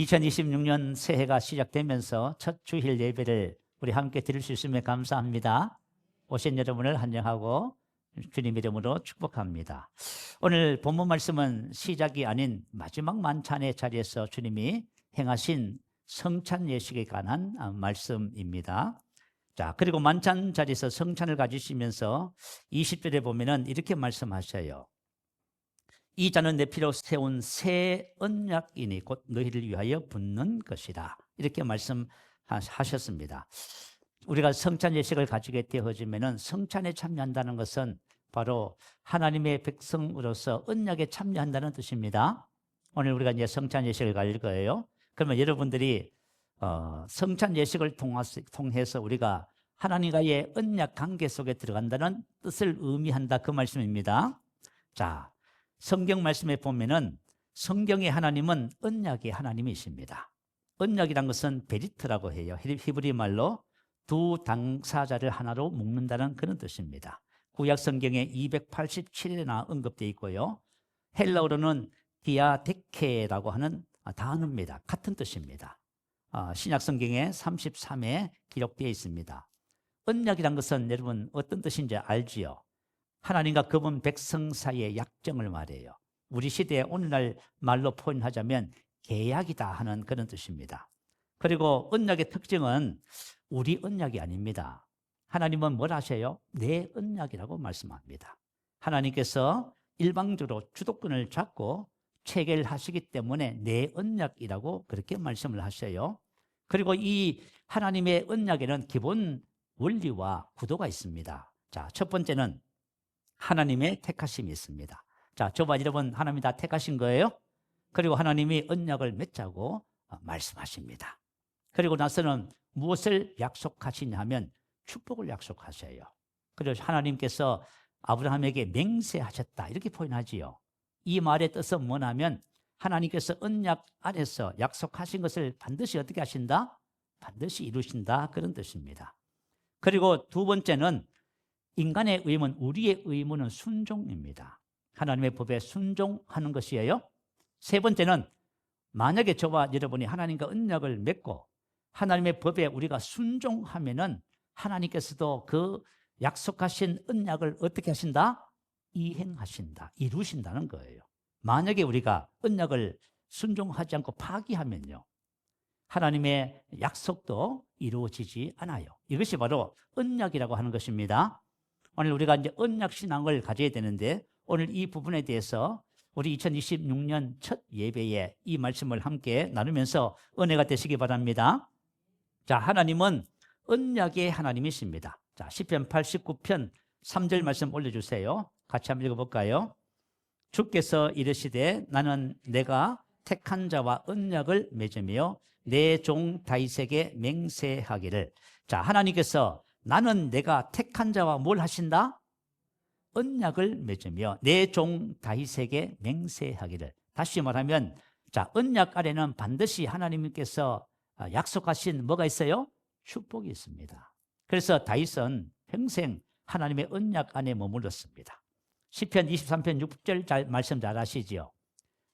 2026년 새해가 시작되면서 첫 주일 예배를 우리 함께 드릴 수 있으면 감사합니다. 오신 여러분을 환영하고 주님 이름으로 축복합니다. 오늘 본문 말씀은 시작이 아닌 마지막 만찬의 자리에서 주님이 행하신 성찬 예식에 관한 말씀입니다. 자, 그리고 만찬 자리에서 성찬을 가지시면서 20절에 보면은 이렇게 말씀하셔요. 이 잔은 내 피로 세운 새 언약이니 곧 너희를 위하여 붓는 것이다. 이렇게 말씀하셨습니다. 우리가 성찬 예식을 가지게 되어지면은 성찬에 참여한다는 것은 바로 하나님의 백성으로서 언약에 참여한다는 뜻입니다. 오늘 우리가 이제 성찬 예식을 가질 거예요. 그러면 여러분들이 성찬 예식을 통해서 우리가 하나님과의 언약 관계 속에 들어간다는 뜻을 의미한다, 그 말씀입니다. 자, 성경 말씀에 보면은 성경의 하나님은 언약의 하나님이십니다. 언약이란 것은 베리트라고 해요. 히브리 말로 두 당사자를 하나로 묶는다는 그런 뜻입니다. 구약 성경에 287회나 언급되어 있고요. 헬라어로는 디아데케라고 하는 단어입니다. 같은 뜻입니다. 신약 성경에 33회 기록되어 있습니다. 언약이란 것은 여러분 어떤 뜻인지 알지요? 하나님과 그분 백성 사이의 약정을 말해요. 우리 시대에 오늘날 말로 표현하자면 계약이다 하는 그런 뜻입니다. 그리고 언약의 특징은 우리 언약이 아닙니다. 하나님은 뭘 하세요? 내 언약이라고 말씀합니다. 하나님께서 일방적으로 주도권을 잡고 체결하시기 때문에 내 언약이라고 그렇게 말씀을 하셔요. 그리고 이 하나님의 언약에는 기본 원리와 구도가 있습니다. 자, 첫 번째는 하나님의 택하심이 있습니다. 자, 저와 여러분 하나님이 다 택하신 거예요. 그리고 하나님이 언약을 맺자고 말씀하십니다. 그리고 나서는 무엇을 약속하시냐 하면 축복을 약속하셔요. 그래서 하나님께서 아브라함에게 맹세하셨다 이렇게 표현하지요. 이 말의 뜻은 뭐냐면 하나님께서 언약 안에서 약속하신 것을 반드시 어떻게 하신다? 반드시 이루신다, 그런 뜻입니다. 그리고 두 번째는 인간의 의무, 우리의 의무는 순종입니다. 하나님의 법에 순종하는 것이에요. 세 번째는 만약에 저와 여러분이 하나님과 언약을 맺고 하나님의 법에 우리가 순종하면은 하나님께서도 그 약속하신 언약을 어떻게 하신다? 이행하신다, 이루신다는 거예요. 만약에 우리가 언약을 순종하지 않고 파기하면요, 하나님의 약속도 이루어지지 않아요. 이것이 바로 언약이라고 하는 것입니다. 오늘 우리가 이제 언약 신앙을 가져야 되는데 오늘 이 부분에 대해서 우리 2026년 첫 예배에 이 말씀을 함께 나누면서 은혜가 되시기 바랍니다. 자, 하나님은 언약의 하나님이십니다. 자, 시편 89편 3절 말씀 올려주세요. 같이 한번 읽어볼까요? 주께서 이르시되 나는 내가 택한 자와 언약을 맺으며 내 종 다윗에게 맹세하기를. 자, 하나님께서 나는 내가 택한 자와 뭘 하신다? 언약을 맺으며 내 종 다윗에게 맹세하기를. 다시 말하면 자, 언약 아래는 반드시 하나님께서 약속하신 뭐가 있어요? 축복이 있습니다. 그래서 다윗은 평생 하나님의 언약 안에 머물렀습니다. 시편 23편 6절 말씀 잘 아시지요?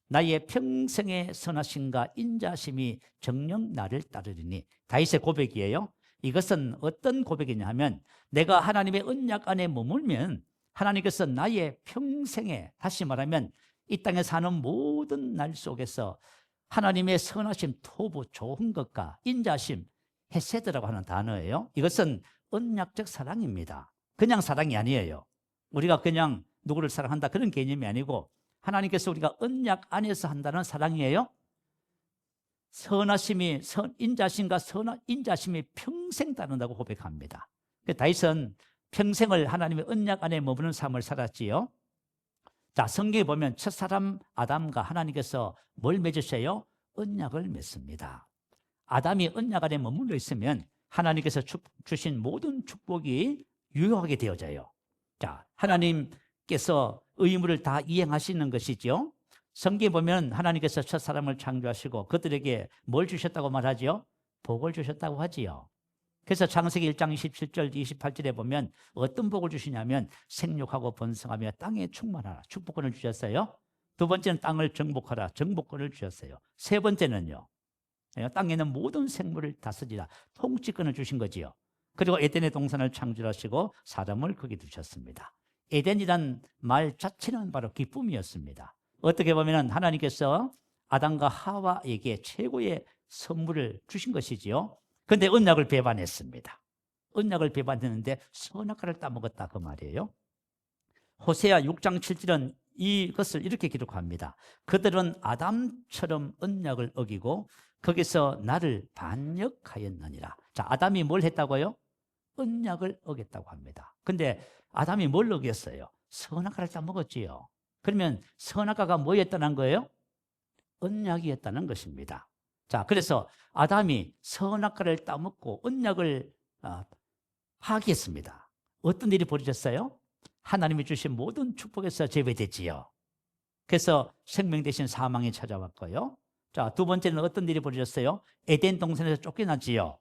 나의 평생의 선하심과 인자심이 정녕 나를 따르리니. 다윗의 고백이에요. 이것은 어떤 고백이냐 하면 내가 하나님의 언약 안에 머물면 하나님께서 나의 평생에, 다시 말하면 이 땅에 사는 모든 날 속에서 하나님의 선하심, 토부, 좋은 것과 인자심, 헤세드라고 하는 단어예요. 이것은 언약적 사랑입니다. 그냥 사랑이 아니에요. 우리가 그냥 누구를 사랑한다 그런 개념이 아니고 하나님께서 우리가 언약 안에서 한다는 사랑이에요. 선하심이, 인자심과 인자심이 평생 따른다고 고백합니다. 다윗은 평생을 하나님의 언약 안에 머무는 삶을 살았지요. 자, 성경에 보면 첫사람 아담과 하나님께서 뭘 맺으셔요? 언약을 맺습니다. 아담이 언약 안에 머물러 있으면 하나님께서 주신 모든 축복이 유효하게 되어져요. 자, 하나님께서 의무를 다 이행하시는 것이죠. 성경에 보면 하나님께서 첫사람을 창조하시고 그들에게 뭘 주셨다고 말하지요? 복을 주셨다고 하지요. 그래서 창세기 1장 27절 28절에 보면 어떤 복을 주시냐면 생육하고 번성하며 땅에 충만하라, 축복권을 주셨어요. 두 번째는 땅을 정복하라, 정복권을 주셨어요. 세 번째는요, 땅에 있는 모든 생물을 다스리라. 통치권을 주신 거지요. 그리고 에덴의 동산을 창조하시고 사람을 거기 두셨습니다. 에덴이란 말 자체는 바로 기쁨이었습니다. 어떻게 보면 하나님께서 아담과 하와에게 최고의 선물을 주신 것이지요. 그런데 언약을 배반했습니다. 언약을 배반했는데 선악과를 따먹었다 그 말이에요. 호세아 6장 7절은 이것을 이렇게 기록합니다. 그들은 아담처럼 언약을 어기고 거기서 나를 반역하였느니라. 자, 아담이 뭘 했다고요? 언약을 어겼다고 합니다. 근데 아담이 뭘 어겼어요? 선악과를 따먹었지요. 그러면 선악과가 뭐였다는 거예요? 언약이었다는 것입니다. 자, 그래서 아담이 선악과를 따먹고 언약을 파기했습니다. 어떤 일이 벌어졌어요? 하나님이 주신 모든 축복에서 제외됐지요. 그래서 생명 대신 사망이 찾아왔고요. 자, 두 번째는 어떤 일이 벌어졌어요? 에덴 동산에서 쫓겨났지요.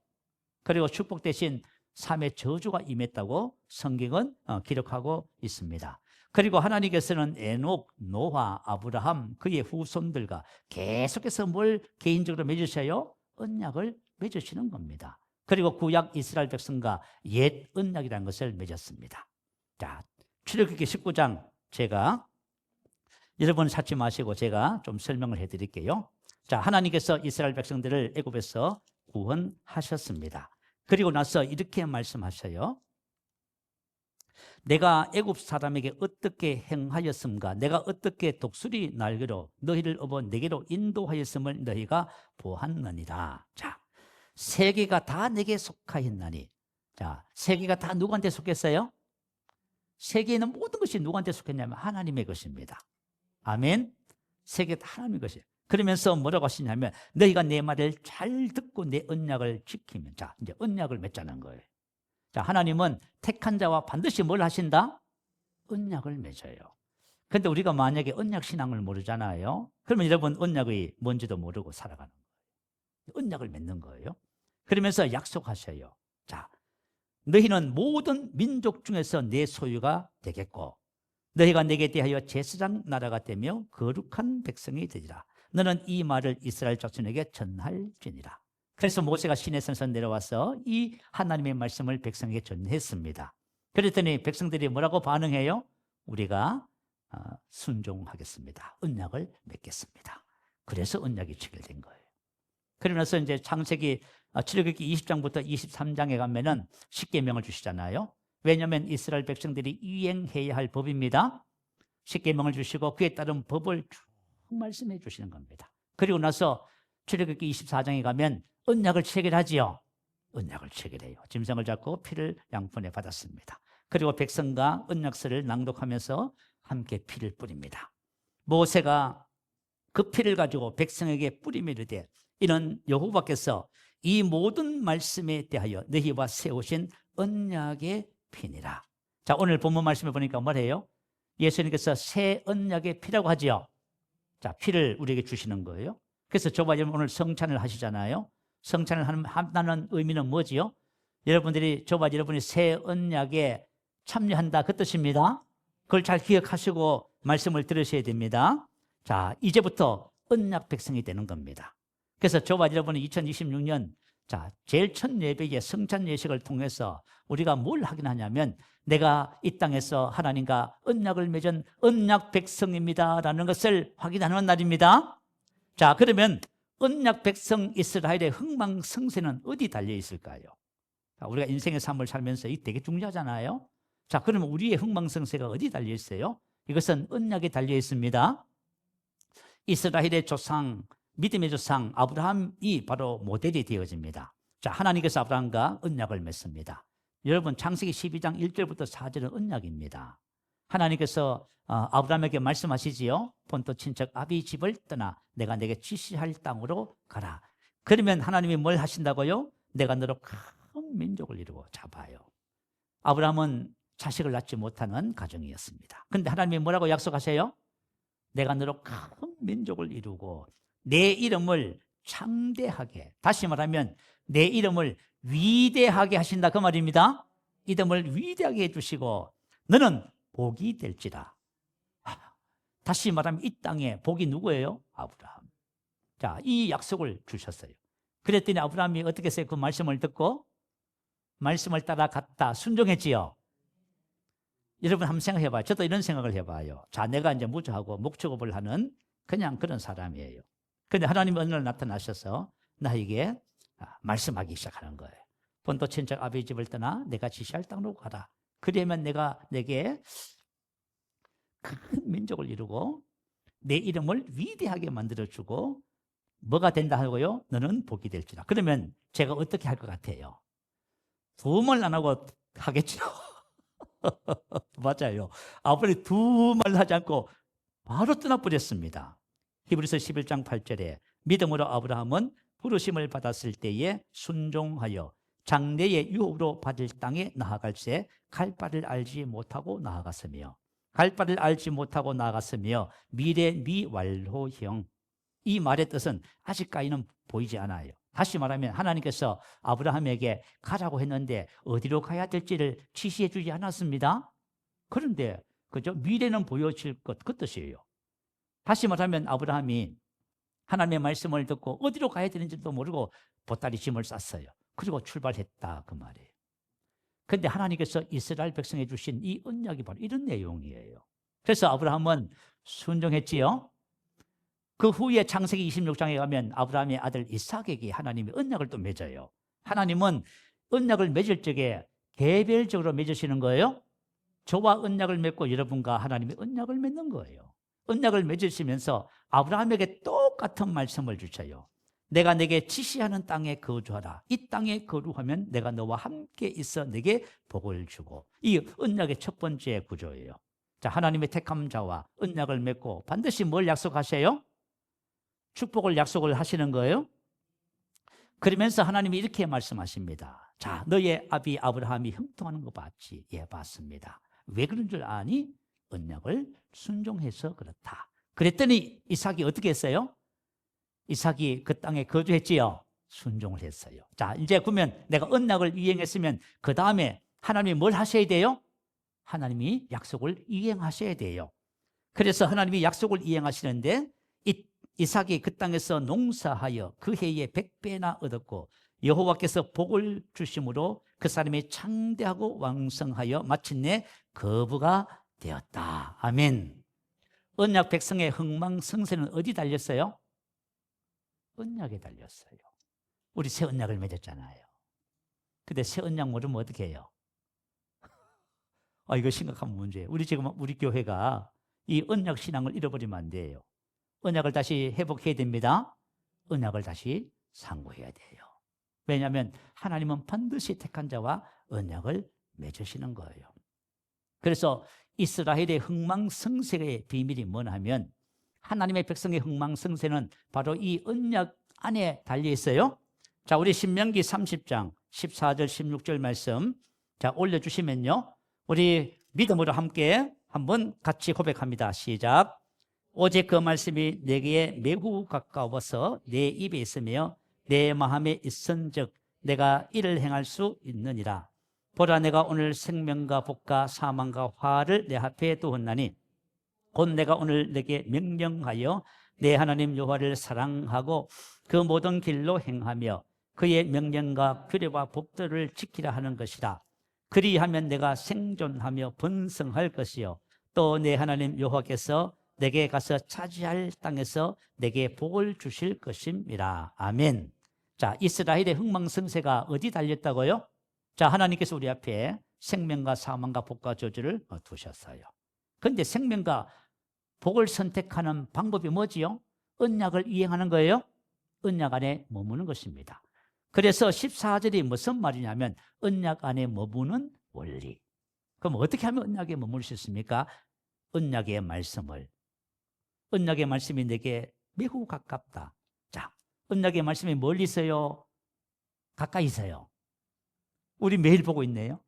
그리고 축복 대신 삶의 저주가 임했다고 성경은 기록하고 있습니다. 그리고 하나님께서는 에녹, 노아, 아브라함, 그의 후손들과 계속해서 뭘 개인적으로 맺으셔요? 언약을 맺으시는 겁니다. 그리고 구약 이스라엘 백성과 옛 언약이라는 것을 맺었습니다. 자, 출애굽기 19장 제가 여러분 찾지 마시고 제가 좀 설명을 해드릴게요. 자, 하나님께서 이스라엘 백성들을 애굽에서 구원하셨습니다. 그리고 나서 이렇게 말씀하셔요. 내가 애굽 사람에게 어떻게 행하였음과 내가 어떻게 독수리 날개로 너희를 업어 내게로 인도하였음을 너희가 보았느니라. 자, 세계가 다 내게 속하였나니. 자, 세계가 다 누구한테 속했어요? 세계에는 모든 것이 누구한테 속했냐면 하나님의 것입니다. 아멘. 세계 다 하나님의 것이에요. 그러면서 뭐라고 하시냐면 너희가 내 말을 잘 듣고 내 언약을 지키면. 자, 이제 언약을 맺자는 거예요. 자, 하나님은 택한 자와 반드시 뭘 하신다? 언약을 맺어요. 그런데 우리가 만약에 언약 신앙을 모르잖아요. 그러면 여러분 언약이 뭔지도 모르고 살아가는 거예요. 언약을 맺는 거예요. 그러면서 약속하셔요. 자, 너희는 모든 민족 중에서 내 소유가 되겠고 너희가 내게 대하여 제사장 나라가 되며 거룩한 백성이 되리라. 너는 이 말을 이스라엘 자손에게 전할지니라. 그래서 모세가 시내 산에서 내려와서 이 하나님의 말씀을 백성에게 전했습니다. 그랬더니 백성들이 뭐라고 반응해요? 우리가 순종하겠습니다. 언약을 맺겠습니다. 그래서 언약이 체결된 거예요. 그러면서 이제 창세기 출애굽기 20장부터 23장에 가면은 십계명을 주시잖아요. 왜냐하면 이스라엘 백성들이 이행해야 할 법입니다. 십계명을 주시고 그에 따른 법을 쭉 말씀해 주시는 겁니다. 그리고 나서 출애굽기 24장에 가면 언약을 체결하지요. 언약을 체결해요. 짐승을 잡고 피를 양푼에 받았습니다. 그리고 백성과 언약서를 낭독하면서 함께 피를 뿌립니다. 모세가 그 피를 가지고 백성에게 뿌리며 이르되 이는 여호와께서 이 모든 말씀에 대하여 너희와 세우신 언약의 피니라. 자, 오늘 본문 말씀에 보니까 뭐래요? 예수님께서 새 언약의 피라고 하지요. 자, 피를 우리에게 주시는 거예요. 그래서 저와 여러분 오늘 성찬을 하시잖아요. 성찬을 한다는 의미는 뭐지요? 여러분들이 저와 여러분이 새 언약에 참여한다 그 뜻입니다. 그걸 잘 기억하시고 말씀을 들으셔야 됩니다. 자, 이제부터 언약 백성이 되는 겁니다. 그래서 저와 여러분이 2026년 자, 제일 첫 예배의 성찬 예식을 통해서 우리가 뭘 확인하냐면 내가 이 땅에서 하나님과 언약을 맺은 언약 백성입니다라는 것을 확인하는 날입니다. 자, 그러면 언약 백성 이스라엘의 흥망성쇠는 어디 달려 있을까요? 자, 우리가 인생의 삶을 살면서 이게 되게 중요하잖아요. 자, 그러면 우리의 흥망성쇠가 어디 달려 있어요? 이것은 언약에 달려 있습니다. 이스라엘의 조상, 믿음의 조상 아브라함이 바로 모델이 되어집니다. 자, 하나님께서 아브라함과 언약을 맺습니다. 여러분 창세기 12장 1절부터 4절은 언약입니다. 하나님께서 아브라함에게 말씀하시지요. 본토 친척 아비 집을 떠나 내가 내게 지시할 땅으로 가라. 그러면 하나님이 뭘 하신다고요? 내가 너로 큰 민족을 이루고 잡아요. 아브라함은 자식을 낳지 못하는 가정이었습니다. 그런데 하나님이 뭐라고 약속하세요? 내가 너로 큰 민족을 이루고 내 이름을 창대하게, 다시 말하면 내 이름을 위대하게 하신다 그 말입니다. 이름을 위대하게 해주시고 너는 복이 될지라. 다시 말하면 이 땅에 복이 누구예요? 아브라함. 자, 이 약속을 주셨어요. 그랬더니 아브라함이 어떻게 했어요? 그 말씀을 듣고 말씀을 따라갔다. 순종했지요. 여러분 한번 생각해 봐요. 저도 이런 생각을 해봐요. 자, 내가 이제 무주하고 목축업을 하는 그냥 그런 사람이에요. 근데 하나님이 어느 날 나타나셔서 나에게 말씀하기 시작하는 거예요. 본토 친척 아버지 집을 떠나 내가 지시할 땅으로 가라. 그러면 내가 내게 큰 민족을 이루고 내 이름을 위대하게 만들어주고 뭐가 된다 하고요? 너는 복이 될지라. 그러면 제가 어떻게 할 것 같아요? 두말 안 하고 하겠죠. 맞아요. 아브라함이 두말 하지 않고 바로 떠나버렸습니다. 히브리서 11장 8절에 믿음으로 아브라함은 부르심을 받았을 때에 순종하여 장래의 유업으로 받을 땅에 나아갈새 갈 바를 알지 못하고 나아갔으며 미래 미완료형. 이 말의 뜻은 아직까지는 보이지 않아요. 다시 말하면 하나님께서 아브라함에게 가라고 했는데 어디로 가야 될지를 지시해 주지 않았습니다. 그런데 그죠? 미래는 보여질 것, 그 뜻이에요. 다시 말하면 아브라함이 하나님의 말씀을 듣고 어디로 가야 되는지도 모르고 보따리 짐을 쌌어요. 그리고 출발했다, 그 말이에요. 그런데 하나님께서 이스라엘 백성에 주신 이 언약이 바로 이런 내용이에요. 그래서 아브라함은 순종했지요. 그 후에 창세기 26장에 가면 아브라함의 아들 이삭에게 하나님이 언약을 또 맺어요. 하나님은 언약을 맺을 적에 개별적으로 맺으시는 거예요. 저와 언약을 맺고 여러분과 하나님이 언약을 맺는 거예요. 언약을 맺으시면서 아브라함에게 똑같은 말씀을 주셔요. 내가 내게 지시하는 땅에 거주하라. 이 땅에 거주하면 내가 너와 함께 있어 내게 복을 주고. 이 언약의 첫 번째 구조예요. 자, 하나님의 택한 자와 언약을 맺고 반드시 뭘 약속하세요? 축복을 약속을 하시는 거예요. 그러면서 하나님이 이렇게 말씀하십니다. 자, 너의 아비 아브라함이 형통하는 거 봤지? 예, 봤습니다. 왜 그런 줄 아니? 언약을 순종해서 그렇다. 그랬더니 이삭이 어떻게 했어요? 이삭이 그 땅에 거주했지요. 순종을 했어요. 자, 이제 그러면 내가 언약을 이행했으면 그 다음에 하나님이 뭘 하셔야 돼요? 하나님이 약속을 이행하셔야 돼요. 그래서 하나님이 약속을 이행하시는데 이삭이 그 땅에서 농사하여 그 해에 100배나 얻었고 여호와께서 복을 주심으로 그 사람이 창대하고 왕성하여 마침내 거부가 되었다. 아멘. 언약 백성의 흥망성쇠는 어디 달렸어요? 언약에 달렸어요. 우리 새 언약을 맺었잖아요. 근데 새 언약 모르면 어떻게 해요? 이거 심각한 문제예요. 우리 교회가 이 언약 신앙을 잃어버리면 안 돼요. 언약을 다시 회복해야 됩니다. 언약을 다시 상고해야 돼요. 왜냐하면 하나님은 반드시 택한 자와 언약을 맺으시는 거예요. 그래서 이스라엘의 흥망성쇠의 비밀이 뭐냐면 하나님의 백성의 흥망성쇠는 바로 이 언약 안에 달려 있어요. 자, 우리 신명기 30장 14절 16절 말씀 자 올려주시면요. 우리 믿음으로 함께 한번 같이 고백합니다. 시작. 오직 그 말씀이 내게 매우 가까워서 내 입에 있으며 내 마음에 있은즉 내가 이를 행할 수 있느니라. 보라, 내가 오늘 생명과 복과 사망과 화를 내 앞에 두었나니 곧 내가 오늘 내게 명령하여 내 하나님 여호와를 사랑하고 그 모든 길로 행하며 그의 명령과 규례와 법도를 지키라 하는 것이라. 그리하면 내가 생존하며 번성할 것이요 또 내 하나님 여호와께서 내게 가서 차지할 땅에서 내게 복을 주실 것임이라. 아멘. 자, 이스라엘의 흥망성쇠가 어디 달렸다고요? 자, 하나님께서 우리 앞에 생명과 사망과 복과 저주를 두셨어요. 그런데 생명과 복을 선택하는 방법이 뭐지요? 언약을 이행하는 거예요. 언약 안에 머무는 것입니다. 그래서 14절이 무슨 말이냐면 언약 안에 머무는 원리. 그럼 어떻게 하면 언약에 머물 수 있습니까? 언약의 말씀이 내게 매우 가깝다. 자, 언약의 말씀이 멀리 있어요? 가까이 있어요? 우리 매일 보고 있네요.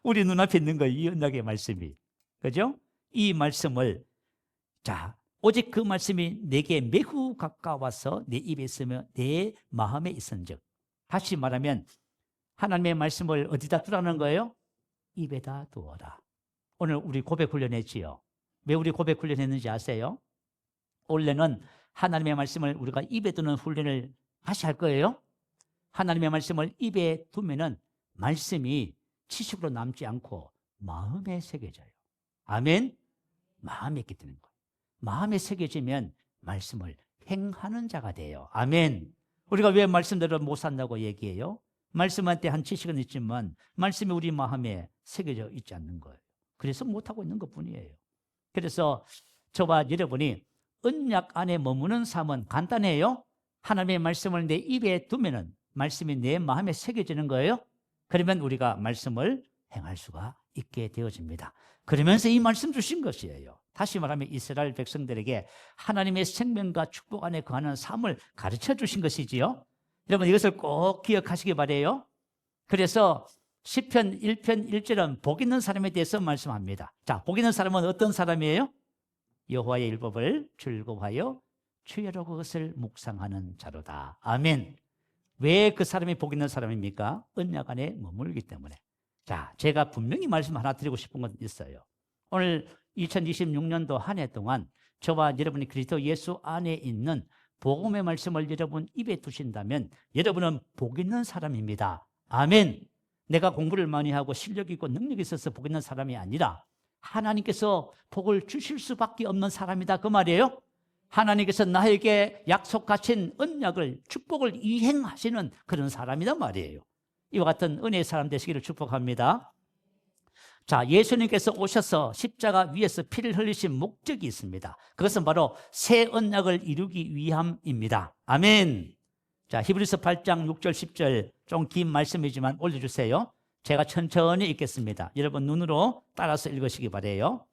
우리 눈앞에 있는 거예요. 이 언약의 말씀이. 그죠? 이 말씀을 자, 오직 그 말씀이 내게 매우 가까워서 내 입에 있으며 내 마음에 있은즉. 다시 말하면 하나님의 말씀을 어디다 두라는 거예요? 입에다 두어라. 오늘 우리 고백 훈련했지요. 왜 우리 고백 훈련했는지 아세요? 원래는 하나님의 말씀을 우리가 입에 두는 훈련을 다시 할 거예요. 하나님의 말씀을 입에 두면은 말씀이 지식으로 남지 않고 마음에 새겨져요. 아멘. 마음에 있게 되는 거예요. 마음에 새겨지면 말씀을 행하는 자가 돼요. 아멘. 우리가 왜 말씀대로 못 산다고 얘기해요? 말씀한테 한 지식은 있지만 말씀이 우리 마음에 새겨져 있지 않는 거예요. 그래서 못하고 있는 것뿐이에요. 그래서 저와 여러분이 언약 안에 머무는 삶은 간단해요. 하나님의 말씀을 내 입에 두면은 말씀이 내 마음에 새겨지는 거예요. 그러면 우리가 말씀을 행할 수가 있게 되어집니다. 그러면서 이 말씀 주신 것이에요. 다시 말하면 이스라엘 백성들에게 하나님의 생명과 축복 안에 거하는 삶을 가르쳐 주신 것이지요. 여러분 이것을 꼭 기억하시기 바라요. 그래서 시편 1편 1절은 복 있는 사람에 대해서 말씀합니다. 자, 복 있는 사람은 어떤 사람이에요? 여호와의 율법을 즐거워하여 주야로 그것을 묵상하는 자로다. 아멘. 왜 그 사람이 복 있는 사람입니까? 언약 안에 머물기 때문에. 자, 제가 분명히 말씀 하나 드리고 싶은 건 있어요. 오늘 2026년도 한 해 동안 저와 여러분이 그리스도 예수 안에 있는 복음의 말씀을 여러분 입에 두신다면 여러분은 복 있는 사람입니다. 아멘. 내가 공부를 많이 하고 실력이 있고 능력이 있어서 복 있는 사람이 아니라 하나님께서 복을 주실 수밖에 없는 사람이다 그 말이에요. 하나님께서 나에게 약속하신 언약을 축복을 이행하시는 그런 사람이다 말이에요. 이와 같은 은혜의 사람 되시기를 축복합니다. 자, 예수님께서 오셔서 십자가 위에서 피를 흘리신 목적이 있습니다. 그것은 바로 새 언약을 이루기 위함입니다. 아멘. 자, 히브리서 8장 6절 10절 좀 긴 말씀이지만 올려주세요. 제가 천천히 읽겠습니다. 여러분 눈으로 따라서 읽으시기 바라요.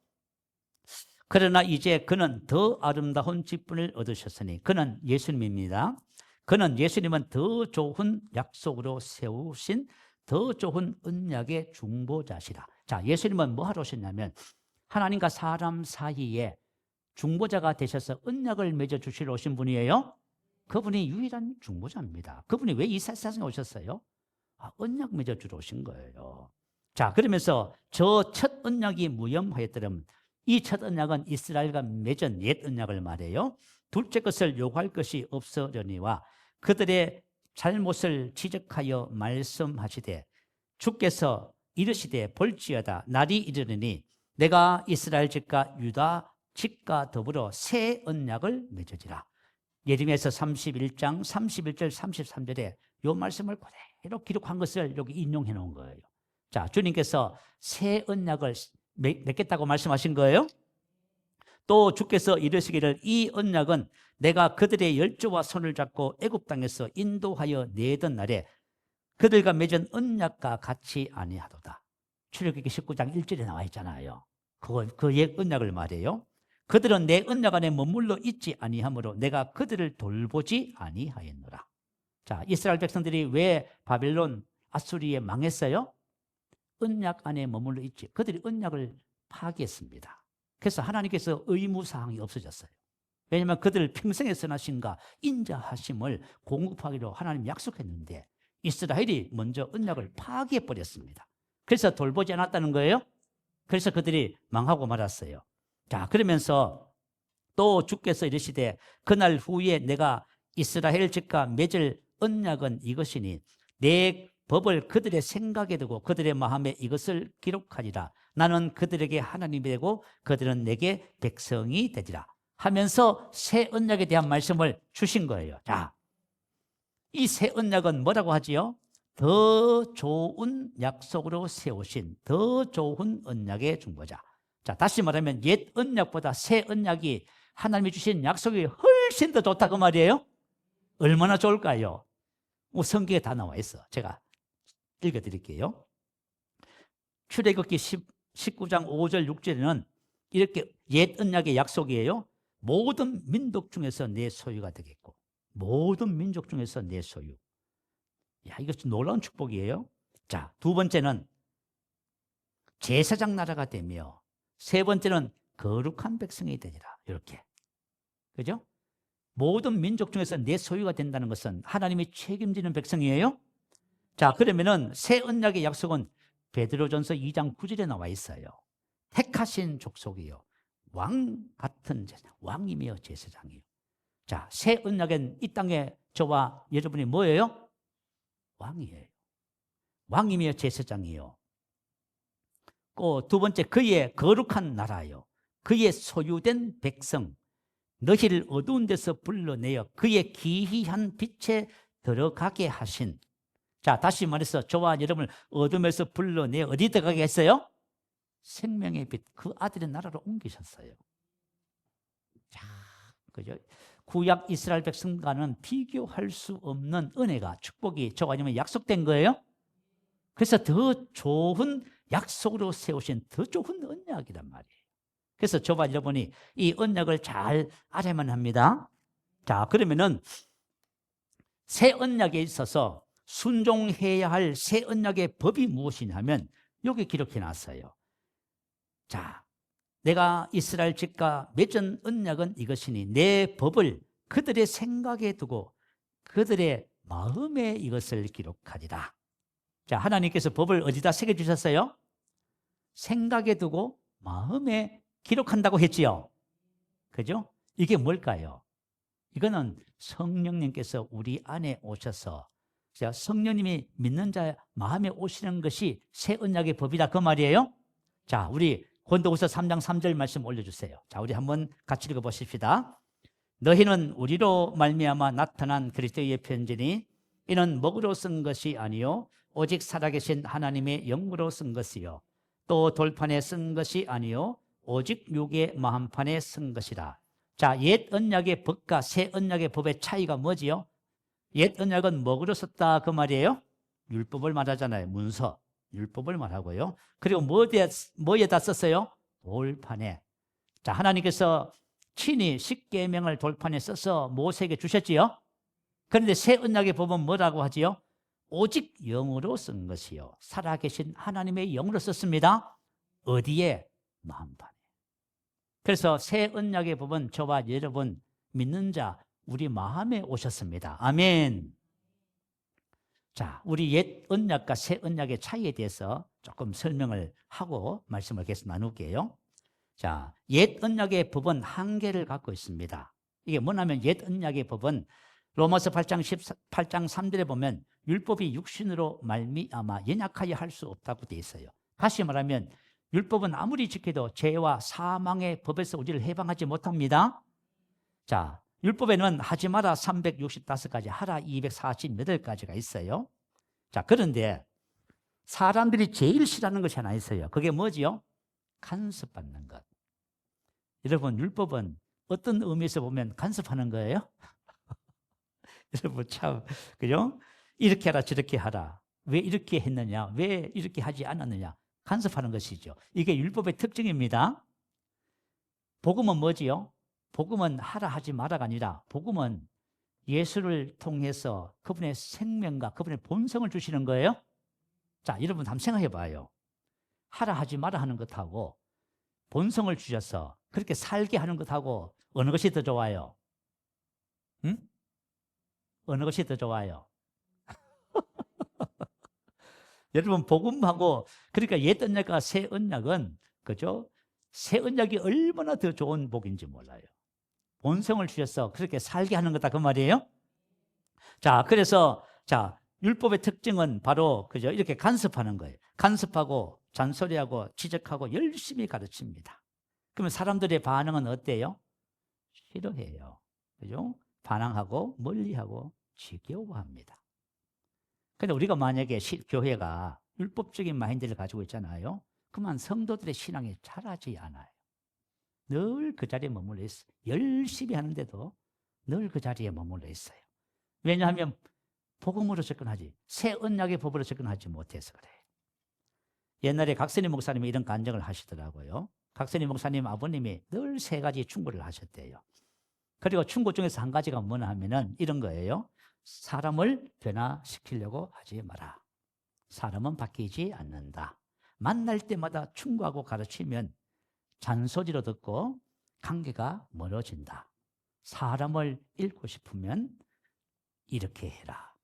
그러나 이제 그는 더 아름다운 직분을 얻으셨으니, 그는 예수님입니다. 그는 예수님은 더 좋은 약속으로 세우신 더 좋은 언약의 중보자시라. 자, 예수님은 뭐 하러 오셨냐면 하나님과 사람 사이에 중보자가 되셔서 언약을 맺어 주시러 오신 분이에요. 그분이 유일한 중보자입니다. 그분이 왜 이 세상에 오셨어요? 언약 맺어 주러 오신 거예요. 자, 그러면서 저 첫 언약이 무염하였더럼, 이 첫 언약은 이스라엘과 맺은 옛 언약을 말해요. 둘째 것을 요구할 것이 없으려니와 그들의 잘못을 지적하여 말씀하시되 주께서 이르시되 볼지어다 날이 이르느니 내가 이스라엘 집과 유다 집과 더불어 새 언약을 맺어지라. 예레미야서 31장 31절 33절에 이 말씀을 그대로 기록한 것을 여기 인용해 놓은 거예요. 자, 주님께서 새 언약을 맺겠다고 말씀하신 거예요. 또 주께서 이르시기를 이 언약은 내가 그들의 열조와 손을 잡고 애굽 땅에서 인도하여 내던 날에 그들과 맺은 언약과 같이 아니하도다. 출애굽기 19장 1절에 나와 있잖아요. 그 옛 언약을 말해요. 그들은 내 언약 안에 머물러 있지 아니하므로 내가 그들을 돌보지 아니하였노라. 자, 이스라엘 백성들이 왜 바벨론 아수리에 망했어요? 언약 안에 머물러 있지. 그들이 언약을 파기했습니다. 그래서 하나님께서 의무사항이 없어졌어요. 왜냐하면 그들을 평생의 선하심과 인자하심을 공급하기로 하나님 약속했는데 이스라엘이 먼저 언약을 파기해버렸습니다. 그래서 돌보지 않았다는 거예요. 그래서 그들이 망하고 말았어요. 자, 그러면서 또 주께서 이르시되 그날 후에 내가 이스라엘 집과 맺을 언약은 이것이니 내 법을 그들의 생각에 두고 그들의 마음에 이것을 기록하리라. 나는 그들에게 하나님이 되고 그들은 내게 백성이 되리라 하면서 새 언약에 대한 말씀을 주신 거예요. 자, 이 새 언약은 뭐라고 하지요? 더 좋은 약속으로 세우신 더 좋은 언약의 중보자. 자, 다시 말하면 옛 언약보다 새 언약이 하나님이 주신 약속이 훨씬 더 좋다 그 말이에요. 얼마나 좋을까요? 성경에 다 나와 있어. 제가 읽어드릴게요. 출애굽기 19장 5절 6절에는 이렇게 옛 언약의 약속이에요. 모든 민족 중에서 내 소유가 되겠고 모든 민족 중에서 내 소유. 야, 이거 놀라운 축복이에요. 자, 두 번째는 제사장 나라가 되며 세 번째는 거룩한 백성이 되리라. 이렇게. 그죠? 모든 민족 중에서 내 소유가 된다는 것은 하나님이 책임지는 백성이에요. 자, 그러면은 새 언약의 약속은 베드로전서 2장 9절에 나와 있어요. 택하신 족속이요 왕 같은 제사장, 왕이며 제사장이요. 자, 새 언약엔 이 땅에 저와 여러분이 뭐예요? 왕이에요. 왕이며 제사장이요. 또 두 번째, 그의 거룩한 나라요. 그의 소유된 백성, 너희를 어두운 데서 불러내어 그의 기이한 빛에 들어가게 하신. 자, 다시 말해서 저와 여러분을 어둠에서 불러내어 어디 들어가게 했어요? 생명의 빛, 그 아들의 나라로 옮기셨어요. 자, 그죠? 구약 이스라엘 백성과는 비교할 수 없는 은혜가, 축복이 저와 여러분에 약속된 거예요. 그래서 더 좋은 약속으로 세우신 더 좋은 언약이란 말이에요. 그래서 저와 여러분이 이 언약을 잘 알아야만 합니다. 자, 그러면은 새 언약에 있어서 순종해야 할 새 언약의 법이 무엇이냐면 여기 기록해 놨어요. 자, 내가 이스라엘 집과 맺은 언약은 이것이니 내 법을 그들의 생각에 두고 그들의 마음에 이것을 기록하리라. 자, 하나님께서 법을 어디다 새겨주셨어요? 생각에 두고 마음에 기록한다고 했지요. 그죠? 이게 뭘까요? 이거는 성령님께서 우리 안에 오셔서, 자, 성령님이 믿는 자 마음에 오시는 것이 새 언약의 법이다, 그 말이에요. 자, 우리 고린도후서 3장 3절 말씀 올려주세요. 자, 우리 한번 같이 읽어보십시다. 너희는 우리로 말미암아 나타난 그리스도의 편지니 이는 먹으로 쓴 것이 아니요 오직 살아계신 하나님의 영으로 쓴 것이요 또 돌판에 쓴 것이 아니요 오직 육의 마음판에 쓴 것이라. 자, 옛 언약의 법과 새 언약의 법의 차이가 뭐지요? 옛 언약은 먹으로 썼다, 그 말이에요. 율법을 말하잖아요. 문서, 율법을 말하고요. 그리고 뭐에다 썼어요? 돌판에. 자, 하나님께서 친히 십계명을 돌판에 써서 모세에게 주셨지요. 그런데 새 언약의 법은 뭐라고 하지요? 오직 영으로 쓴 것이요 살아계신 하나님의 영으로 썼습니다. 어디에? 마음판에. 그래서 새 언약의 법은 저와 여러분 믿는 자 우리 마음에 오셨습니다. 아멘. 자, 우리 옛 언약과 새 언약의 차이에 대해서 조금 설명을 하고 말씀을 계속 나눌게요. 자, 옛 언약의 법은 한계를 갖고 있습니다. 이게 뭐냐면 옛 언약의 법은 로마서 8장 3절에 보면 율법이 육신으로 말미암아 연약하여 할 수 없다고 되어 있어요. 다시 말하면 율법은 아무리 지켜도 죄와 사망의 법에서 우리를 해방하지 못합니다. 자, 율법에는 하지 마라 365가지, 하라 248가지가 있어요. 자, 그런데 사람들이 제일 싫어하는 것이 하나 있어요. 그게 뭐지요? 간섭받는 것. 여러분, 율법은 어떤 의미에서 보면 간섭하는 거예요? 여러분 참, 그죠? 이렇게 하라 저렇게 하라. 왜 이렇게 했느냐? 왜 이렇게 하지 않았느냐? 간섭하는 것이죠. 이게 율법의 특징입니다. 복음은 뭐지요? 복음은 하라 하지 마라가 아니라 복음은 예수를 통해서 그분의 생명과 그분의 본성을 주시는 거예요. 자, 여러분 한번 생각해 봐요. 하라 하지 마라 하는 것하고 본성을 주셔서 그렇게 살게 하는 것하고 어느 것이 더 좋아요? 응? 어느 것이 더 좋아요? 여러분 복음하고, 그러니까 옛 언약과 새 언약은, 그죠? 새 언약이 얼마나 더 좋은 복인지 몰라요. 본성을 주셔서 그렇게 살게 하는 거다, 그 말이에요. 자, 그래서 자, 율법의 특징은 바로 그죠? 이렇게 간섭하는 거예요. 간섭하고 잔소리하고 지적하고 열심히 가르칩니다. 그러면 사람들의 반응은 어때요? 싫어해요. 그죠? 반항하고 멀리하고 지겨워합니다. 근데 우리가 만약에 교회가 율법적인 마인드를 가지고 있잖아요. 그러면 성도들의 신앙이 자라지 않아요. 늘 그 자리에 머물러 있어요. 열심히 하는데도 늘 그 자리에 머물러 있어요. 왜냐하면 복음으로 접근하지, 새 언약의 법으로 접근하지 못해서 그래요. 옛날에 각선희 목사님이 이런 간증을 하시더라고요. 각선희 목사님 아버님이 늘 세 가지 충고를 하셨대요. 그리고 충고 중에서 한 가지가 뭐냐 하면은 이런 거예요. 사람을 변화시키려고 하지 마라. 사람은 바뀌지 않는다. 만날 때마다 충고하고 가르치면 잔소리로 듣고 관계가 멀어진다. 사람을 잃고 싶으면 이렇게 해라.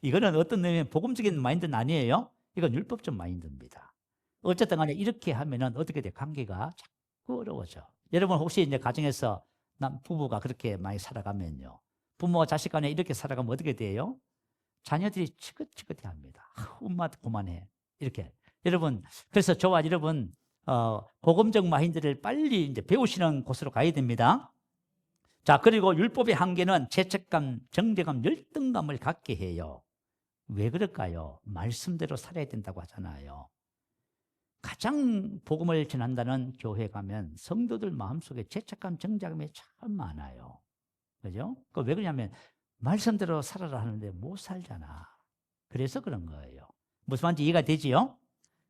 이거는 어떤 의미의 복음적인 마인드는 아니에요. 이건 율법적 마인드입니다. 어쨌든 간에 이렇게 하면은 어떻게 돼? 관계가 자꾸 어려워져. 여러분 혹시 이제 가정에서 부부가 그렇게 많이 살아가면요. 부모와 자식 간에 이렇게 살아가면 어떻게 돼요? 자녀들이 지긋지긋해 합니다. 엄마 그만해. 이렇게. 여러분, 그래서 저와 여러분, 복음적 마인드를 빨리 이제 배우시는 곳으로 가야 됩니다. 자, 그리고 율법의 한계는 죄책감, 정죄감, 열등감을 갖게 해요. 왜 그럴까요? 말씀대로 살아야 된다고 하잖아요. 가장 복음을 전한다는 교회 가면 성도들 마음속에 죄책감, 정죄감이 참 많아요. 그죠? 왜 그러냐면 말씀대로 살아라 하는데 못 살잖아. 그래서 그런 거예요. 무슨 말인지 이해가 되지요?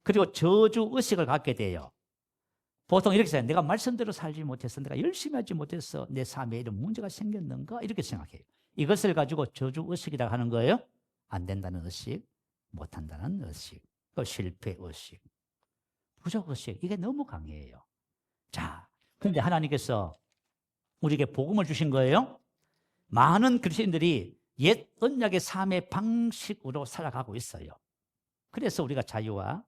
그리고 저주의식을 갖게 돼요. 보통 이렇게 생각해요. 내가 말씀대로 살지 못해서, 내가 열심히 하지 못해서 내 삶에 이런 문제가 생겼는가? 이렇게 생각해요. 이것을 가지고 저주의식이라고 하는 거예요. 안 된다는 의식, 못한다는 의식, 실패의식, 부족의식. 이게 너무 강해요. 자, 그런데 하나님께서 우리에게 복음을 주신 거예요. 많은 그리스도인들이 옛 언약의 삶의 방식으로 살아가고 있어요. 그래서 우리가 자유와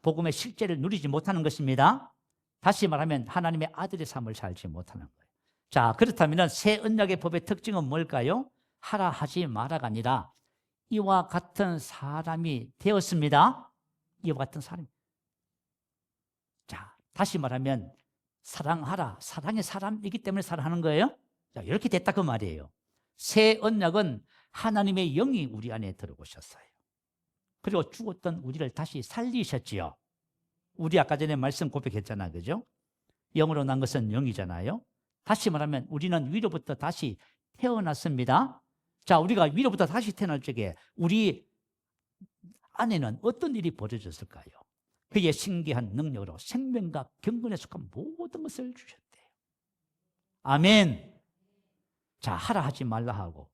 복음의 실제를 누리지 못하는 것입니다. 다시 말하면 하나님의 아들의 삶을 살지 못하는 거예요. 자, 그렇다면 새 언약의 법의 특징은 뭘까요? 하라 하지 마라가 아니라 이와 같은 사람이 되었습니다. 이와 같은 사람. 자, 다시 말하면 사랑하라. 사랑의 사람이기 때문에 사랑하는 거예요. 자, 이렇게 됐다 그 말이에요. 새 언약은 하나님의 영이 우리 안에 들어오셨어요. 그리고 죽었던 우리를 다시 살리셨지요. 우리 아까 전에 말씀 고백했잖아요. 그죠? 영으로 난 것은 영이잖아요. 다시 말하면 우리는 위로부터 다시 태어났습니다. 자, 우리가 위로부터 다시 태어날 적에 우리 안에는 어떤 일이 벌어졌을까요? 그의 신기한 능력으로 생명과 경건에 속한 모든 것을 주셨대요. 아멘. 자, 하라 하지 말라 하고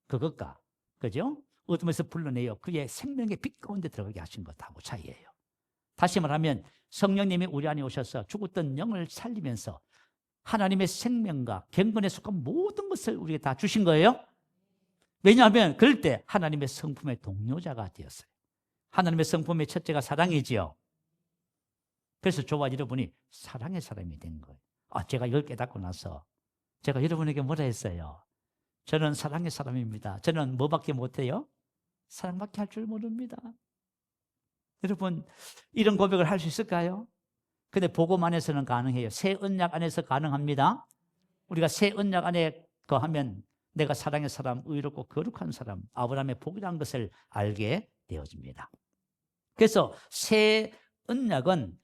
그것과, 그죠? 어둠에서 불러내어 그의 생명의 빛 가운데 들어가게 하신 것하고 차이예요. 다시 말하면 성령님이 우리 안에 오셔서 죽었던 영을 살리면서 하나님의 생명과 경건에 속한 모든 것을 우리에게 다 주신 거예요. 왜냐하면 그럴 때 하나님의 성품의 동료자가 되었어요. 하나님의 성품의 첫째가 사랑이지요. 그래서 저와 여러분이 사랑의 사람이 된 거예요. 제가 이걸 깨닫고 나서 제가 여러분에게 뭐라 했어요? 저는 사랑의 사람입니다. 저는 뭐밖에 못해요? 사랑밖에 할 줄 모릅니다. 여러분, 이런 고백을 할 수 있을까요? 근데 복음 안에서는 가능해요. 새 언약 안에서 가능합니다. 우리가 새 언약 안에 거하면 내가 사랑의 사람, 의롭고 거룩한 사람, 아브라함의 복이라는 것을 알게 되어집니다. 그래서 새 언약은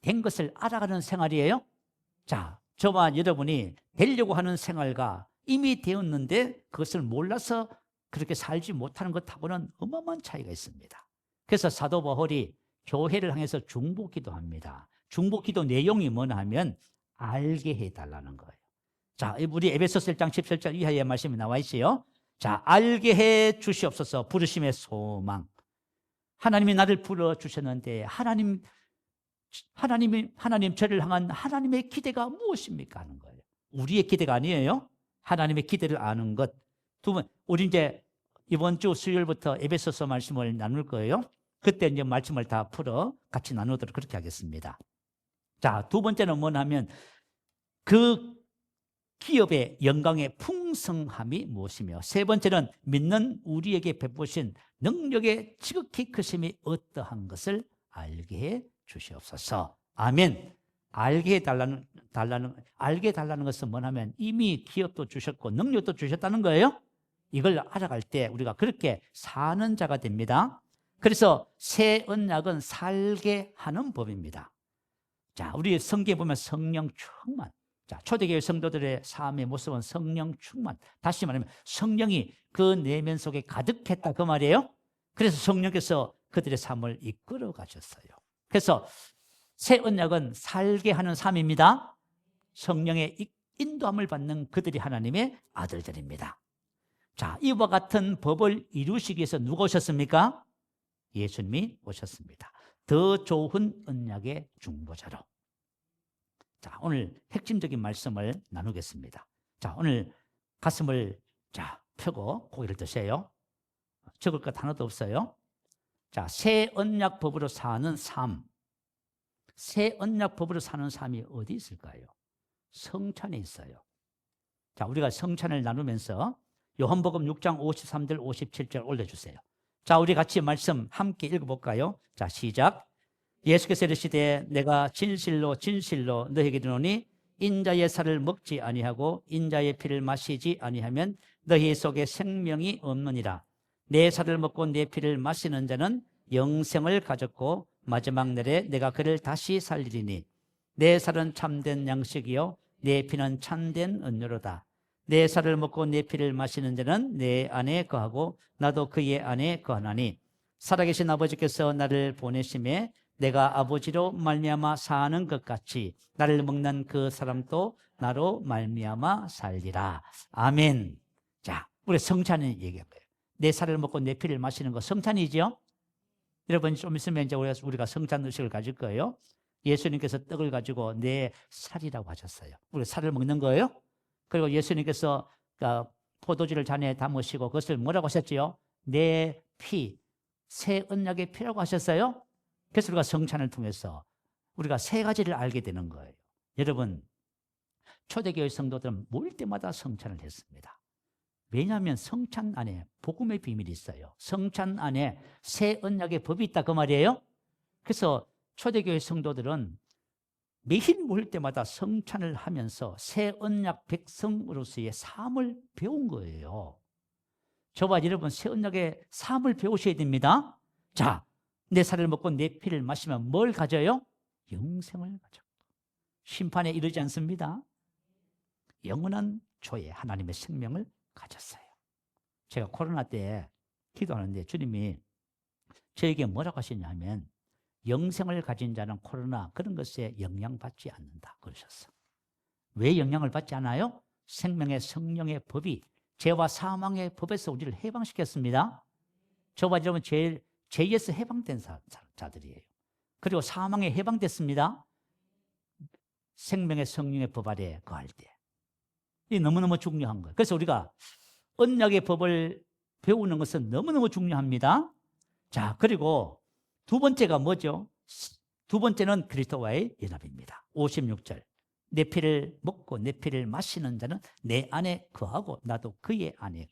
된 것을 알아가는 생활이에요. 자, 저와 여러분이 되려고 하는 생활과 이미 되었는데 그것을 몰라서 그렇게 살지 못하는 것하고는 어마어마한 차이가 있습니다. 그래서 사도 바울이 교회를 향해서 중보기도합니다. 중보기도 내용이 뭐냐 하면 알게 해달라는 거예요. 자, 우리 에베소서 1장 17절 이하의 말씀이 나와 있어요. 자, 알게 해 주시옵소서. 부르심의 소망. 하나님이 나를 불러주셨는데 하나님 저를 향한 하나님의 기대가 무엇입니까? 하는 거예요. 우리의 기대가 아니에요. 하나님의 기대를 아는 것. 두 번, 우리 이제 이번 주 수요일부터 에베소서 말씀을 나눌 거예요. 그때 이제 말씀을 다 풀어 같이 나누도록 그렇게 하겠습니다. 자, 두 번째는 뭐냐면 그 기업의 영광의 풍성함이 무엇이며, 세 번째는 믿는 우리에게 베푸신 능력의 지극히 크심이 어떠한 것을 알게 해 주시옵소서. 아멘. 알게 해달라는 것은 뭐냐면 이미 기업도 주셨고 능력도 주셨다는 거예요. 이걸 알아갈 때 우리가 그렇게 사는 자가 됩니다. 그래서 새 언약은 살게 하는 법입니다. 자, 우리 성경에 보면 성령 충만. 자, 초대교회 성도들의 삶의 모습은 성령 충만. 다시 말하면 성령이 그 내면 속에 가득했다 그 말이에요. 그래서 성령께서 그들의 삶을 이끌어 가셨어요. 그래서 새 언약은 살게 하는 삶입니다. 성령의 인도함을 받는 그들이 하나님의 아들들입니다. 자, 이와 같은 법을 이루시기 위해서 누가 오셨습니까? 예수님이 오셨습니다. 더 좋은 언약의 중보자로. 자, 오늘 핵심적인 말씀을 나누겠습니다. 자, 오늘 가슴을 펴고 고개를 드세요. 적을 것 하나도 없어요. 자, 새 언약 법으로 사는 삶. 새 언약 법으로 사는 삶이 어디 있을까요? 성찬이 있어요. 자, 우리가 성찬을 나누면서 요한복음 6장 53절 57절 올려주세요. 자, 우리 같이 말씀 함께 읽어볼까요? 자, 시작. 예수께서 이르시되 내가 진실로 진실로 너희에게 이르노니 인자의 살을 먹지 아니하고 인자의 피를 마시지 아니하면 너희 속에 생명이 없느니라. 내 살을 먹고 내 피를 마시는 자는 영생을 가졌고 마지막 날에 내가 그를 다시 살리리니 내 살은 참된 양식이요 내 피는 참된 음료로다. 내 살을 먹고 내 피를 마시는 자는 내 안에 거하고 나도 그의 안에 거하나니 살아계신 아버지께서 나를 보내심에 내가 아버지로 말미암아 사는 것 같이 나를 먹는 그 사람도 나로 말미암아 살리라. 아멘. 자, 우리 성찬을 얘기한 거예요. 내 살을 먹고 내 피를 마시는 거 성찬이죠. 여러분 좀 있으면 이제 우리가 성찬 의식을 가질 거예요. 예수님께서 떡을 가지고 내 살이라고 하셨어요. 우리 살을 먹는 거예요. 그리고 예수님께서 포도주를 잔에 담으시고 그것을 뭐라고 하셨지요? 내 피, 새 언약의 피라고 하셨어요. 그래서 우리가 성찬을 통해서 우리가 세 가지를 알게 되는 거예요. 여러분, 초대교회 성도들은 모일 때마다 성찬을 했습니다. 왜냐하면 성찬 안에 복음의 비밀이 있어요. 성찬 안에 새 언약의 법이 있다 그 말이에요. 그래서 초대교회 성도들은 매일 모일 때마다 성찬을 하면서 새 언약 백성으로서의 삶을 배운 거예요. 저와 여러분 새 언약의 삶을 배우셔야 됩니다. 자, 내 살을 먹고 내 피를 마시면 뭘 가져요? 영생을 가져. 심판에 이르지 않습니다. 영원한 조에 하나님의 생명을 가졌어요. 제가 코로나 때 기도하는데 주님이 저에게 뭐라고 하시냐면 영생을 가진 자는 코로나 그런 것에 영향받지 않는다 그러셨어. 왜 영향을 받지 않아요? 생명의 성령의 법이 죄와 사망의 법에서 우리를 해방시켰습니다. 저와 여러분 죄에서 해방된 자들이에요. 그리고 사망에 해방됐습니다. 생명의 성령의 법 아래 거할 때. 이게 너무너무 중요한 거예요. 그래서 우리가 언약의 법을 배우는 것은 너무너무 중요합니다. 자, 그리고 두 번째가 뭐죠? 두 번째는 그리스도와의 연합입니다. 56절. 내 피를 먹고 내 피를 마시는 자는 내 안에 거하고 나도 그의 안에.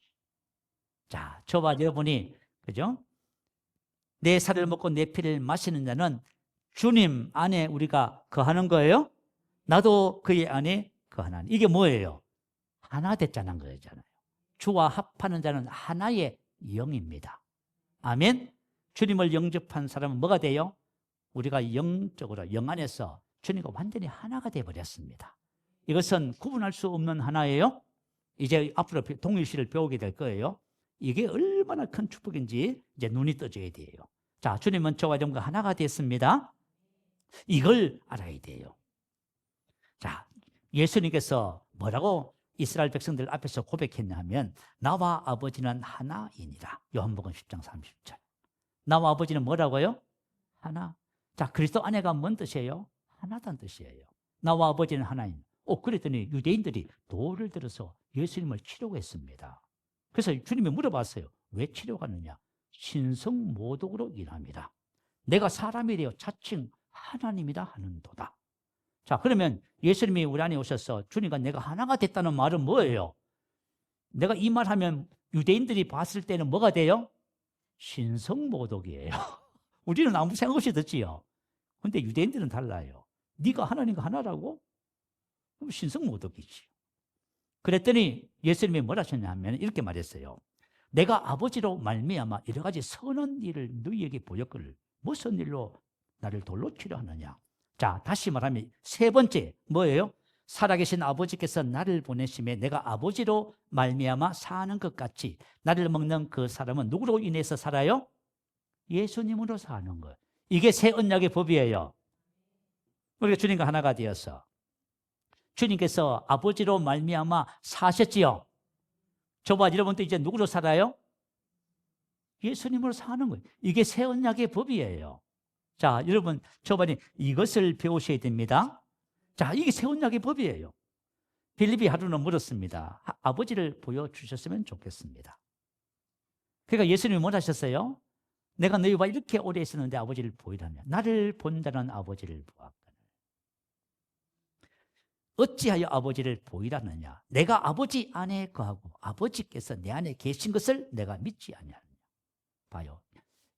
자, 저와 여러분이 그죠? 내 살을 먹고 내 피를 마시는 자는 주님 안에 우리가 거하는 거예요. 나도 그의 안에 거하나니. 이게 뭐예요? 하나 됐자는 거잖아요. 주와 합하는 자는 하나의 영입니다. 아멘. 주님을 영접한 사람은 뭐가 돼요? 우리가 영적으로 영 안에서 주님과 완전히 하나가 되어버렸습니다. 이것은 구분할 수 없는 하나예요. 이제 앞으로 동일시를 배우게 될 거예요. 이게 얼마나 큰 축복인지 이제 눈이 떠져야 돼요. 자, 주님은 저와 여러분과 하나가 됐습니다. 이걸 알아야 돼요. 자, 예수님께서 뭐라고 이스라엘 백성들 앞에서 고백했냐 하면 나와 아버지는 하나이니라. 요한복음 10장 30절. 나와 아버지는 뭐라고요? 하나. 자, 그리스도 안에가 뭔 뜻이에요? 하나다는 뜻이에요. 나와 아버지는 하나인. 그랬더니 유대인들이 돌을 들어서 예수님을 치려고 했습니다. 그래서 주님이 물어봤어요. 왜 치려가느냐? 신성모독으로 인함이라. 내가 사람이 되어 자칭 하나님이다 하는도다. 자, 그러면 예수님이 우리 안에 오셔서 주님과 내가 하나가 됐다는 말은 뭐예요? 내가 이 말하면 유대인들이 봤을 때는 뭐가 돼요? 신성모독이에요. 우리는 아무 생각 없이 듣지요. 그런데 유대인들은 달라요. 네가 하나님과 하나라고? 그럼 신성모독이지. 그랬더니 예수님이 뭐라 하셨냐면 이렇게 말했어요. 내가 아버지로 말미암아 여러 가지 선한 일을 너희에게 보였거늘 무슨 일로 나를 돌로 치려 하느냐. 자, 다시 말하면 세 번째 뭐예요? 살아계신 아버지께서 나를 보내심에 내가 아버지로 말미암아 사는 것 같이 나를 먹는 그 사람은 누구로 인해서 살아요? 예수님으로 사는 거예요. 이게 새 언약의 법이에요. 우리가 주님과 하나가 되어서 주님께서 아버지로 말미암아 사셨지요. 저와 여러분도 이제 누구로 살아요? 예수님으로 사는 거예요. 이게 새 언약의 법이에요. 자, 여러분 저번에 이것을 배우셔야 됩니다. 자, 이게 새 언약의 법이에요. 빌립이 하루는 물었습니다. 아버지를 보여주셨으면 좋겠습니다. 그러니까 예수님이 뭘 하셨어요? 내가 너희와 이렇게 오래 있었는데 아버지를 보이라며 나를 본 자는 아버지를 보았거늘. 어찌하여 아버지를 보이라느냐. 내가 아버지 안에 거하고 아버지께서 내 안에 계신 것을 내가 믿지 않냐느냐. 봐요.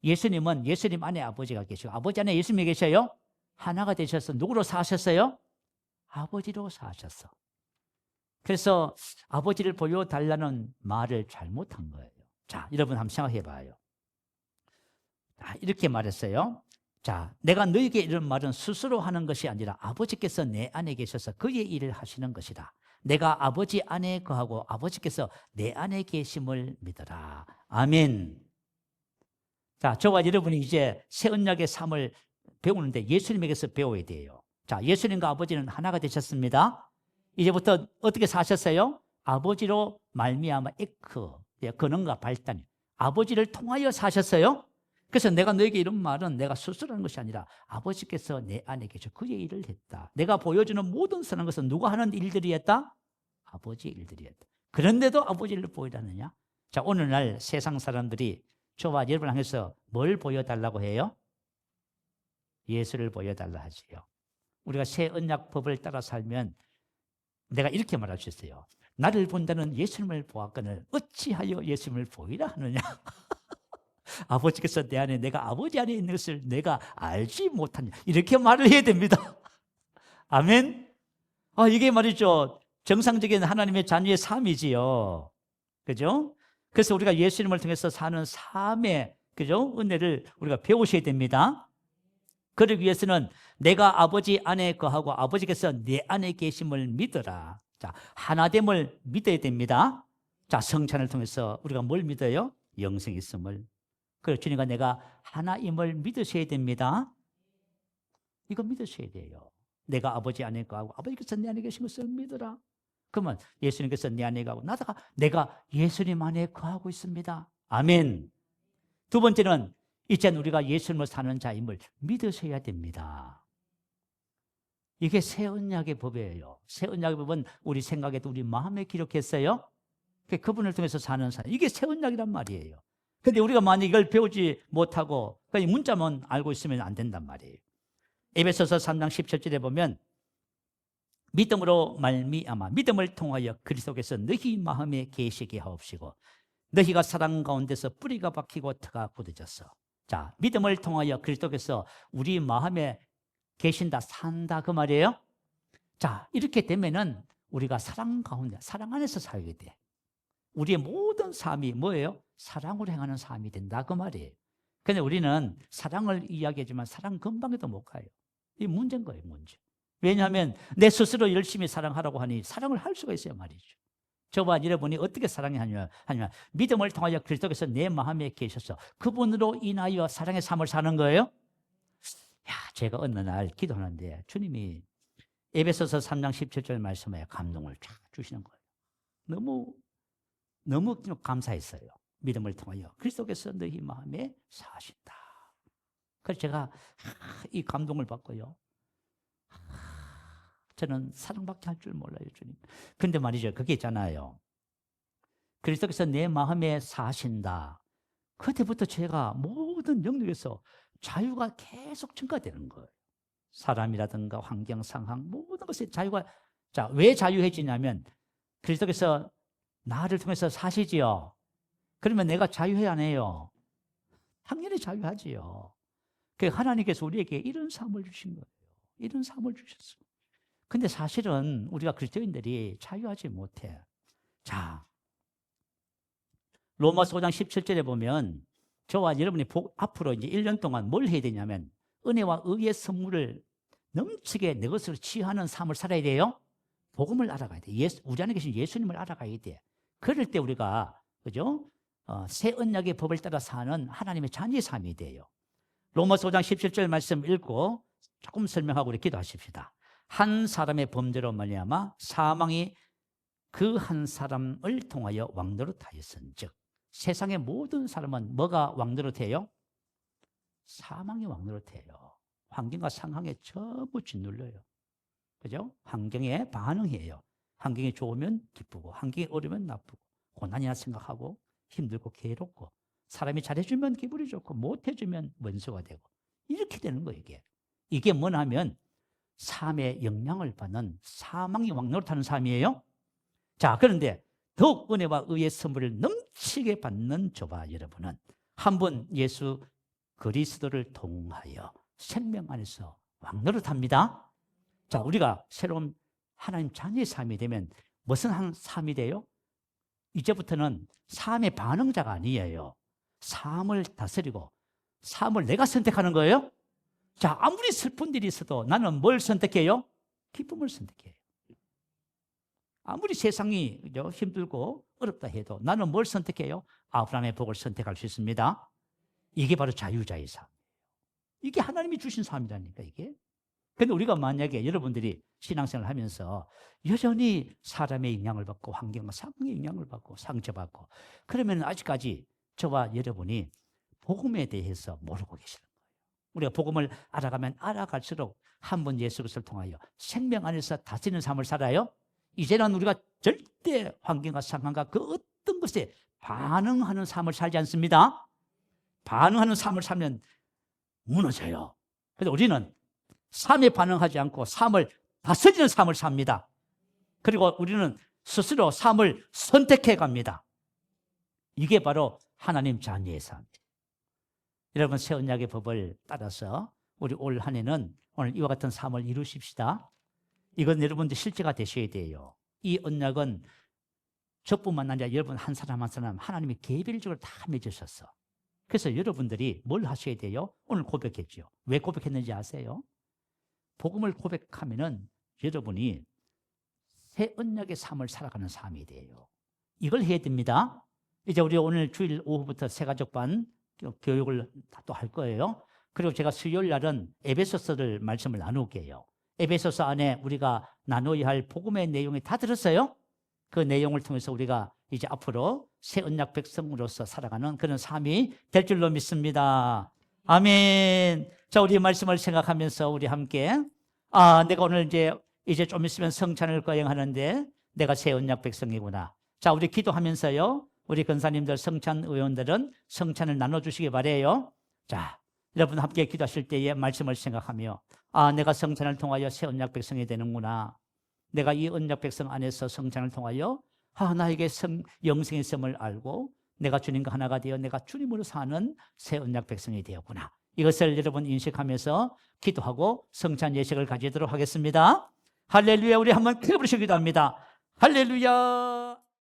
예수님은 예수님 안에 아버지가 계시고 아버지 안에 예수님이 계셔요. 하나가 되셔서 누구로 사셨어요? 아버지로 사셨어. 그래서 아버지를 보여달라는 말을 잘못한 거예요. 자, 여러분 한번 생각해 봐요. 이렇게 말했어요. 자, 내가 너에게 이런 말은 스스로 하는 것이 아니라 아버지께서 내 안에 계셔서 그의 일을 하시는 것이다. 내가 아버지 안에 거하고 아버지께서 내 안에 계심을 믿어라. 아멘. 자, 저와 여러분이 이제 새 언약의 삶을 배우는데 예수님에게서 배워야 돼요. 자, 예수님과 아버지는 하나가 되셨습니다. 이제부터 어떻게 사셨어요? 아버지로 말미암아 에크, 근원과 발단, 아버지를 통하여 사셨어요. 그래서 내가 너에게 이런 말은 내가 스스로 하는 것이 아니라 아버지께서 내 안에 계셔 그의 일을 했다. 내가 보여주는 모든 선한 것은 누가 하는 일들이었다? 아버지의 일들이었다. 그런데도 아버지를 보이라느냐? 자, 오늘날 세상 사람들이 저와 여러분을 향해서 뭘 보여달라고 해요? 예수를 보여달라 하지요. 우리가 새 언약법을 따라 살면 내가 이렇게 말할 수 있어요. 나를 본다는 예수님을 보았거늘 어찌하여 예수님을 보이라 하느냐? 아버지께서 내 안에 내가 아버지 안에 있는 것을 내가 알지 못하냐? 이렇게 말을 해야 됩니다. 아멘. 이게 말이죠. 정상적인 하나님의 자녀의 삶이지요. 그죠? 그래서 우리가 예수님을 통해서 사는 삶의 그죠? 은혜를 우리가 배우셔야 됩니다. 그러기 위해서는 내가 아버지 안에 거하고 아버지께서 내 안에 계심을 믿어라. 자, 하나됨을 믿어야 됩니다. 자, 성찬을 통해서 우리가 뭘 믿어요? 영생이 있음을. 그래서 주님과 내가 하나임을 믿으셔야 됩니다. 이거 믿으셔야 돼요. 내가 아버지 안에 거하고 아버지께서 내 안에 계신 것을 믿어라. 그러면 예수님께서 내 안에 거하고 내가 예수님 안에 거하고 있습니다. 아멘. 두 번째는 이제는 우리가 예수님을 사는 자임을 믿으셔야 됩니다. 이게 새 언약의 법이에요. 새 언약의 법은 우리 생각에도 우리 마음에 기록했어요. 그분을 통해서 사는 삶. 이게 새 언약이란 말이에요. 근데 우리가 만약 이걸 배우지 못하고 그냥 문자만 알고 있으면 안 된단 말이에요. 에베소서 3장 17절에 보면 믿음으로 말미암아 믿음을 통하여 그리스도께서 너희 마음에 계시게 하옵시고 너희가 사랑 가운데서 뿌리가 박히고 터가 굳어졌어. 자, 믿음을 통하여 그리스도께서 우리 마음에 계신다, 산다 그 말이에요. 자, 이렇게 되면은 우리가 사랑 가운데, 사랑 안에서 살게 돼. 우리의 모든 삶이 뭐예요? 사랑으로 행하는 삶이 된다 그 말이에요. 근데 우리는 사랑을 이야기하지만 사랑 근방에도 못 가요. 이 문제인 거예요, 문제. 왜냐하면 내 스스로 열심히 사랑하라고 하니 사랑을 할 수가 있어요 말이죠. 저와 여러분이 어떻게 사랑하냐 믿음을 통하여 그리스도께서 내 마음에 계셔서 그분으로 인하여 사랑의 삶을 사는 거예요. 제가 어느 날 기도하는데 주님이 에베소서 3장 17절 말씀에 감동을 쫙 주시는 거예요. 너무 감사했어요. 믿음을 통하여 그리스도께서 너희 마음에 사신다. 그래서 제가 이 감동을 받고요. 저는 사랑밖에 할 줄 몰라요, 주님. 근데 말이죠, 그게 있잖아요. 그리스도께서 내 마음에 사신다. 그때부터 제가 모든 영역에서 자유가 계속 증가되는 거예요. 사람이라든가 환경, 상황 모든 것에 자유가. 자, 왜 자유해지냐면 그리스도께서 나를 통해서 사시지요. 그러면 내가 자유해야 안 해요? 당연히 자유하지요. 그러니까 하나님께서 우리에게 이런 삶을 주신 거예요. 이런 삶을 주셨어요. 근데 사실은 우리가 그리스도인들이 자유하지 못해. 자, 로마서 5장 17절에 보면 저와 여러분이 앞으로 이제 1년 동안 뭘 해야 되냐면 은혜와 의의 선물을 넘치게 내 것으로 취하는 삶을 살아야 돼요. 복음을 알아가야 돼. 우리 안에 계신 예수님을 알아가야 돼. 그럴 때 우리가 그죠? 새 언약의 법을 따라 사는 하나님의 자녀의 삶이 돼요. 로마서 5장 17절 말씀 읽고 조금 설명하고 우리 기도하십시다. 한 사람의 범죄로 말미암아 사망이 그 한 사람을 통하여 왕노릇하였은즉 세상의 모든 사람은 뭐가 왕노릇해요? 사망이 왕노릇해요. 환경과 상황에 전부 짓눌려요. 그죠? 환경에 반응해요. 환경이 좋으면 기쁘고 환경이 어려우면 나쁘고 고난이나 생각하고 힘들고 괴롭고 사람이 잘해주면 기분이 좋고 못해주면 원수가 되고 이렇게 되는 거예요. 이게 뭐냐면 삶의 영향을 받는 사망이 왕노릇하는 삶이에요. 자, 그런데 더욱 은혜와 의의 선물을 넘치게 받는 저와 여러분은 한 번 예수 그리스도를 통하여 생명 안에서 왕노릇합니다. 자, 우리가 새로운 하나님 자녀의 삶이 되면 무슨 한 삶이 돼요? 이제부터는 삶의 반응자가 아니에요. 삶을 다스리고 삶을 내가 선택하는 거예요. 자, 아무리 슬픈 일이 있어도 나는 뭘 선택해요? 기쁨을 선택해요. 아무리 세상이 힘들고 어렵다 해도 나는 뭘 선택해요? 아브라함의 복을 선택할 수 있습니다. 이게 바로 자유자의 삶. 이게 하나님이 주신 삶이라니까, 이게. 근데 우리가 만약에 여러분들이 신앙생활을 하면서 여전히 사람의 영향을 받고 환경과 상황의 영향을 받고 상처받고 그러면 아직까지 저와 여러분이 복음에 대해서 모르고 계시는 거예요. 우리가 복음을 알아가면 알아갈수록 한 번 예수 그리스도를 통하여 생명 안에서 다스리는 삶을 살아요. 이제는 우리가 절대 환경과 상황과 그 어떤 것에 반응하는 삶을 살지 않습니다. 반응하는 삶을 살면 무너져요. 그래서 우리는 삶에 반응하지 않고 삶을 다스리는 삶을 삽니다. 그리고 우리는 스스로 삶을 선택해 갑니다. 이게 바로 하나님 자녀의 삶. 여러분, 새 언약의 법을 따라서 우리 올 한 해는 오늘 이와 같은 삶을 이루십시다. 이건 여러분들 실제가 되셔야 돼요. 이 언약은 저뿐만 아니라 여러분 한 사람 한 사람 하나님이 개별적으로 다 맺으셨어. 그래서 여러분들이 뭘 하셔야 돼요? 오늘 고백했죠. 왜 고백했는지 아세요? 복음을 고백하면은 여러분이 새 언약의 삶을 살아가는 삶이 돼요. 이걸 해야 됩니다. 이제 우리 오늘 주일 오후부터 새가족반 교육을 또 할 거예요. 그리고 제가 수요일 날은 에베소서를 말씀을 나눌게요. 에베소서 안에 우리가 나눠야 할 복음의 내용이 다 들었어요. 그 내용을 통해서 우리가 이제 앞으로 새 언약 백성으로서 살아가는 그런 삶이 될 줄로 믿습니다. 아멘. 자, 우리 말씀을 생각하면서 우리 함께 내가 오늘 이제 좀 있으면 성찬을 거행하는데 내가 새 언약 백성이구나. 자, 우리 기도하면서요. 우리 권사님들 성찬 의원들은 성찬을 나눠주시기 바래요. 자, 여러분 함께 기도하실 때에 말씀을 생각하며 내가 성찬을 통하여 새 언약 백성이 되는구나. 내가 이 언약 백성 안에서 성찬을 통하여 나에게 영생의 셈을 알고 내가 주님과 하나가 되어 내가 주님으로 사는 새 언약 백성이 되었구나. 이것을 여러분 인식하면서 기도하고 성찬 예식을 가지도록 하겠습니다. 할렐루야. 우리 한번 크게 부르시기도 합니다. 할렐루야.